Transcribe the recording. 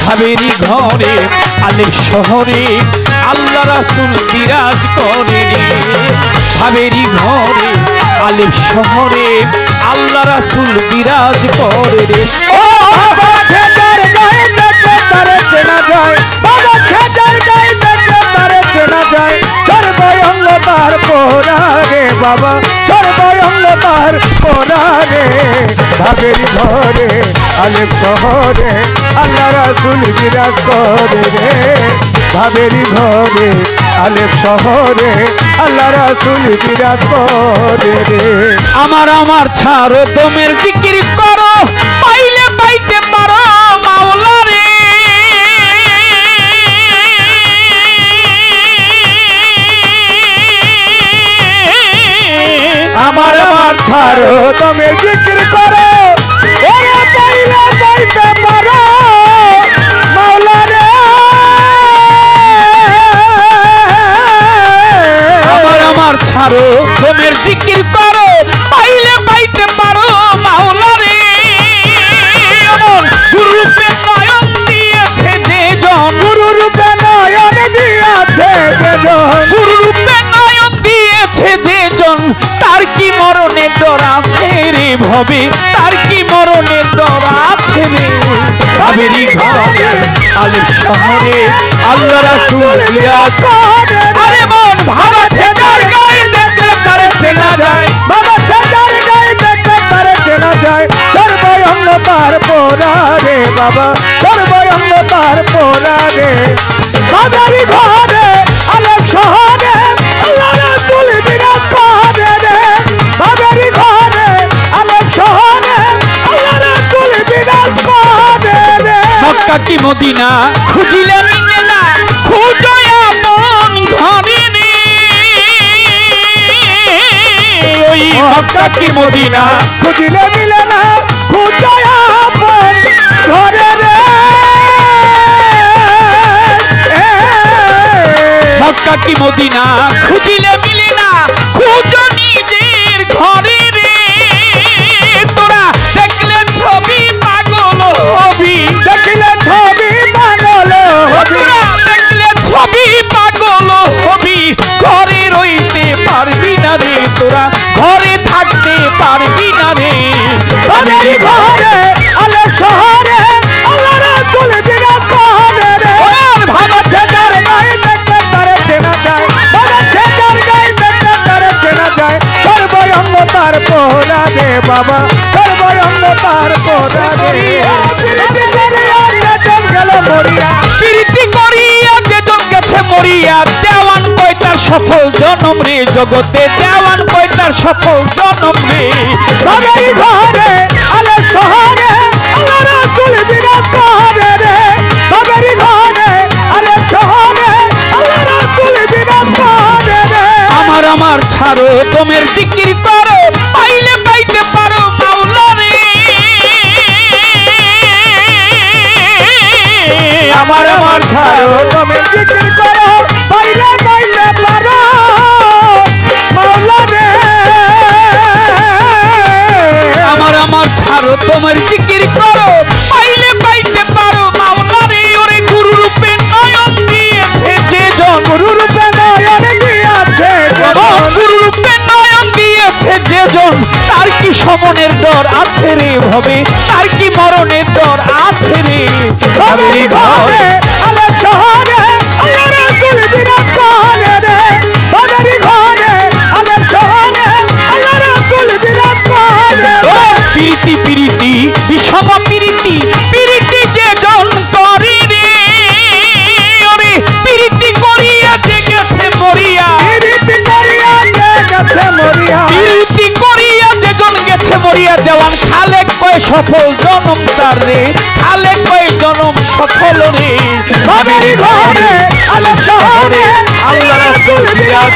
ভাবেরি ঘরে আলেপ শহরে আল্লাহ রাসূল বিরাজ করে রে। ভাবেরি ঘরে আলেপ শহরে আল্লাহ রাসূল বিরাজ করে রে। ও বাবা ছেদার গায়ে দেখলে তারে চেনা যায়, বাবা ছেদার গায়ে দেখলে তারে চেনা যায়। সর্বঙ্গ তার পোড়া রে বাবা, সর্বঙ্গ তার পোড়া রে। ভাবেরি ঘরে আলেপ শহরে আল্লাহ রাসূল বিরাজ করে রে। ভাবেরি ঘরে আলেপ শহরে আল্লাহ রাসূল বিরাজ করে রে। আমার ছাড়ো দমের জিকির করো, পাইলে পাইতে পারো মাওলা রে। আমার ছাড়ো দমের জিকির করো, ওরে পাইলে পাইতে পারো মাওলা রে। আমার ছাড়ো দমের জিকির করো, পাইলে পাইতে পারো মাওলা রে। গুরু রূপে নয়ন দিয়েছে যে জন, গুরু রূপে নয়ন দিয়েছে যে জন, গুরু রূপে নয়ন দিয়েছে যে জন। তার কি মরণের ডর আছে রে ভবে, তার কি মরণের ডর আছে রে। ভাবেরি ঘরে আলেপ শহরে আল্লাহ রাসূল বিরাজ করে। আরে মন ভাবা ছেদার গায়ে দেখলে তারে চেনা যায়, বাবা ছেদার গায়ে দেখলে তারে চেনা যায়। সর্বঙ্গ তার পোড়া রে বাবা, সর্বঙ্গ তার পোড়া রে। ভাবেরি ঘরে আলেপ শহরে আল্লাহ রাসূল বিরাজ করে রে। ভাবেরি ঘরে আলেপ শহরে আল্লাহ রাসূল বিরাজ করে রে। মক্কা কি মদিনা খুঁজিলে মিলে না, খুঁজো আপন ঘরে রে। ওই মক্কা কি মদিনা খুঁজিলে মিলে না, খুঁজো আপন ঘরে রে। মক্কা কি মদিনা খুঁজিলে মিলে না, খুঁজো নিজের ঘরে রে। তোরা দেখলে ছবি পাগল হবি, দেখলে ছবি পাগল হবি, দেখলে ছবি পাগল হবি। ঘরে রইতে পারবি না রে, তোরা ঘরে থাকতে পারবি না রে। ভাবেরি ঘরে আলেপ শহরে আল্লাহ রাসূল বিরাজ করে রে। ভাবা ছেদার গায়ে দেখলে তারে চেনা যায়, বাবা ছেদার গায়ে দেখলে তারে চেনা যায়। সর্বঙ্গ তার পোড়া রে বাবা, সর্বঙ্গ তার পোড়া রে। প্রীতি করিয়া যেজন গেছে মরিয়া, দেওয়ান কয়টার সফল জনম রে জগতে, দেওয়ান কয়টার সফল জনম রে। ভাবেরি ঘরে আলেপ শহরে আল্লাহ রাসূল বিরাজ করে রে। ভাবেরি ঘরে আলেপ শহরে আল্লাহ রাসূল বিরাজ করে রে। আমার ছাড়ো দমের জিকির করো, পাইলে পাইতে পারো মাওলা রে। আমার ছাড়ো দমের জিকির করো, পাইলে পাইতে পারো মাওলা রে। আমার ছাড়ো তোমার জিকির করো, পাইলে পাইতে পারো মাওলা রে। ওরে গুরু রূপে নয়ন দিয়েছে যে জন, গুরু রূপে নয়ন দিয়েছে যে জন, গুরু রূপে নয়ন দিয়েছে যে জন। তার কি সমনের ডর আছে রে ভবে, তার কি মরণের ডর আছে রে। ভাবেরি ঘরে আলেপ শহরে আল্লাহ রাসূল বিরাজ করে রে। ভাবেরি ঘরে আলেপ শহরে আল্লাহ রাসূল বিরাজ করে রে। প্রীতি প্রীতি বিষম প্রীতি, প্রীতি যে জন করে রে। ওরে প্রীতি করিয়া যে গেছে মরিয়া, প্রীতি করিয়া যে গেছে মরিয়া, প্রীতি করিয়া যে জন গেছে মরিয়া। দেওয়ান খালেক কয় সফল জনম তার রে, খালেক কয় জনম সফল রে। ভাবেরি ঘরে আলেপ শহরে আল্লাহ রাসূল বিরাজ